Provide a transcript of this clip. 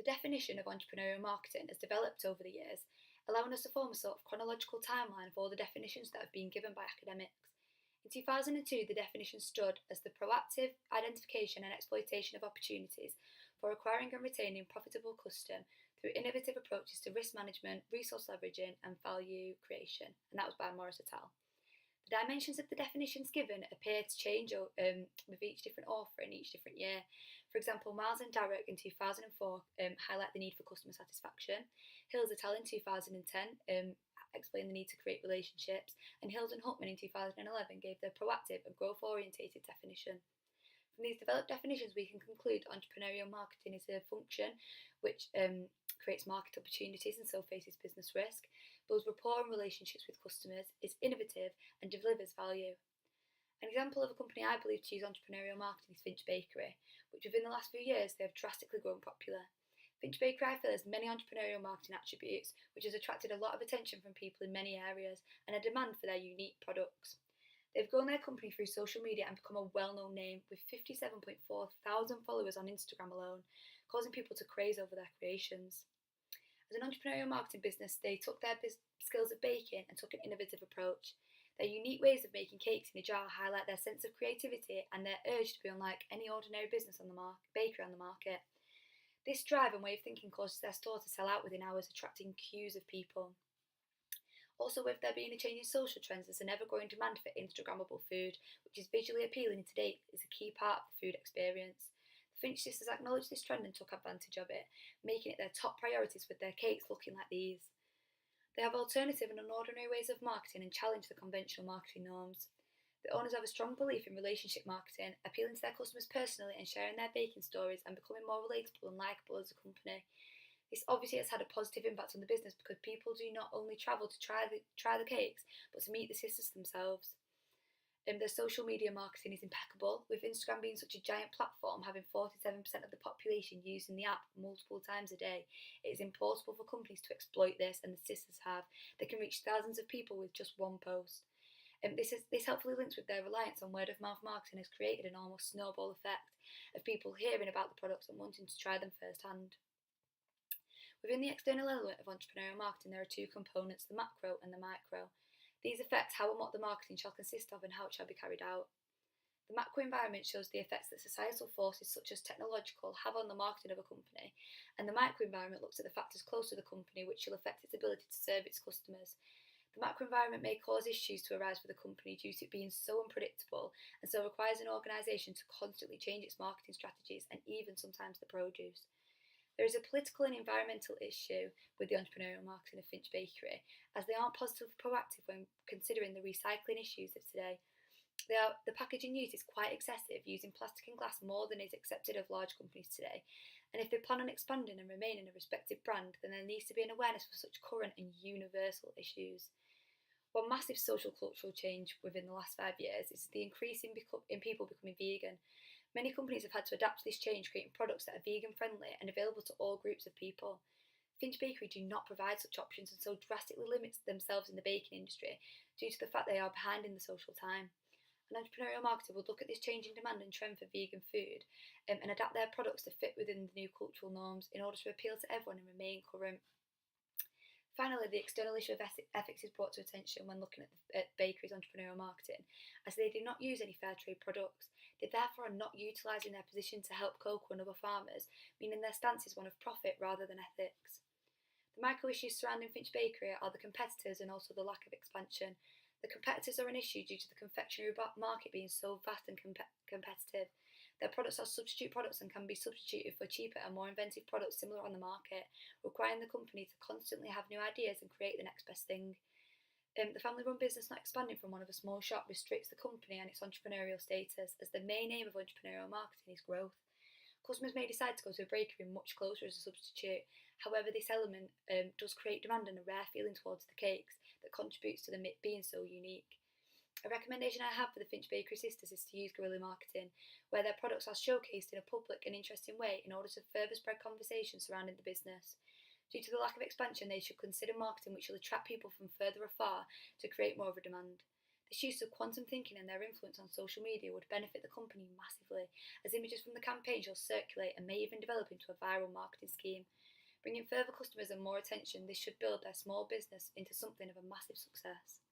The definition of entrepreneurial marketing has developed over the years, allowing us to form a sort of chronological timeline of all the definitions that have been given by academics. In 2002, the definition stood as the proactive identification and exploitation of opportunities for acquiring and retaining profitable custom through innovative approaches to risk management, resource leveraging, and value creation. And that was by Morris et al. The dimensions of the definitions given appear to change with each different author in each different year. For example, Miles and Darroch in 2004 highlight the need for customer satisfaction. Hills et al. In 2010 explain the need to create relationships, and Hills and Huckman in 2011 gave their proactive and growth-orientated definition. From these developed definitions, we can conclude entrepreneurial marketing is a function which creates market opportunities and so faces business risk, builds rapport and relationships with customers, is innovative and delivers value. An example of a company I believe to use entrepreneurial marketing is Finch Bakery, which within the last few years they have drastically grown popular. Finch Bakery I feel has many entrepreneurial marketing attributes, which has attracted a lot of attention from people in many areas and a demand for their unique products. They've grown their company through social media and become a well-known name with 57.4 thousand followers on Instagram alone, causing people to craze over their creations. As an entrepreneurial marketing business, they took their skills of baking and took an innovative approach. Their unique ways of making cakes in a jar highlight their sense of creativity and their urge to be unlike any ordinary business on the bakery on the market. This drive and way of thinking causes their store to sell out within hours, attracting queues of people. Also, with there being a change in social trends, there's an ever-growing demand for Instagrammable food, which is visually appealing today is a key part of the food experience. The Finch sisters acknowledged this trend and took advantage of it, making it their top priorities with their cakes looking like these. They have alternative and unordinary ways of marketing and challenge the conventional marketing norms. The owners have a strong belief in relationship marketing, appealing to their customers personally and sharing their baking stories and becoming more relatable and likeable as a company. This obviously has had a positive impact on the business because people do not only travel to try the cakes, but to meet the sisters themselves. Their social media marketing is impeccable, with Instagram being such a giant platform, having 47% of the population using the app multiple times a day. It is impossible for companies to exploit this, and the sisters have. They can reach thousands of people with just one post. This helpfully links with their reliance on word-of-mouth marketing has created an almost snowball effect of people hearing about the products and wanting to try them firsthand. Within the external element of entrepreneurial marketing, there are two components, the macro and the micro. These affect how and what the marketing shall consist of and how it shall be carried out. The macro environment shows the effects that societal forces such as technological have on the marketing of a company, and the micro environment looks at the factors close to the company which shall affect its ability to serve its customers. The macro environment may cause issues to arise for the company due to it being so unpredictable, and so requires an organisation to constantly change its marketing strategies and even sometimes the produce. There is a political and environmental issue with the entrepreneurial marketing of Finch Bakery, as they aren't positively proactive when considering the recycling issues of today. The packaging used is quite excessive, using plastic and glass more than is accepted of large companies today, and if they plan on expanding and remaining a respected brand, then there needs to be an awareness for such current and universal issues. One massive social cultural change within the last 5 years is the increase in people becoming vegan. Many companies have had to adapt to this change, creating products that are vegan friendly and available to all groups of people. Finch Bakery do not provide such options and so drastically limit themselves in the baking industry due to the fact they are behind in the social time. An entrepreneurial marketer would look at this change in demand and trend for vegan food and adapt their products to fit within the new cultural norms in order to appeal to everyone and remain current. Finally, the external issue of ethics is brought to attention when looking at bakeries' entrepreneurial marketing, as they do not use any fair trade products. They therefore are not utilising their position to help cocoa and other farmers, meaning their stance is one of profit rather than ethics. The micro issues surrounding Finch Bakery are the competitors and also the lack of expansion. The competitors are an issue due to the confectionery market being so vast and competitive. Their products are substitute products and can be substituted for cheaper and more inventive products similar on the market, requiring the company to constantly have new ideas and create the next best thing. The family-run business not expanding from one of a small shop restricts the company and its entrepreneurial status, as the main aim of entrepreneurial marketing is growth. Customers may decide to go to a bakery much closer as a substitute. However, this element does create demand and a rare feeling towards the cakes that contributes to them being so unique. A recommendation I have for the Finch Bakery sisters is to use guerrilla marketing, where their products are showcased in a public and interesting way in order to further spread conversation surrounding the business. Due to the lack of expansion, they should consider marketing which will attract people from further afar to create more of a demand. This use of quantum thinking and their influence on social media would benefit the company massively, as images from the campaigns will circulate and may even develop into a viral marketing scheme. Bringing further customers and more attention, this should build their small business into something of a massive success.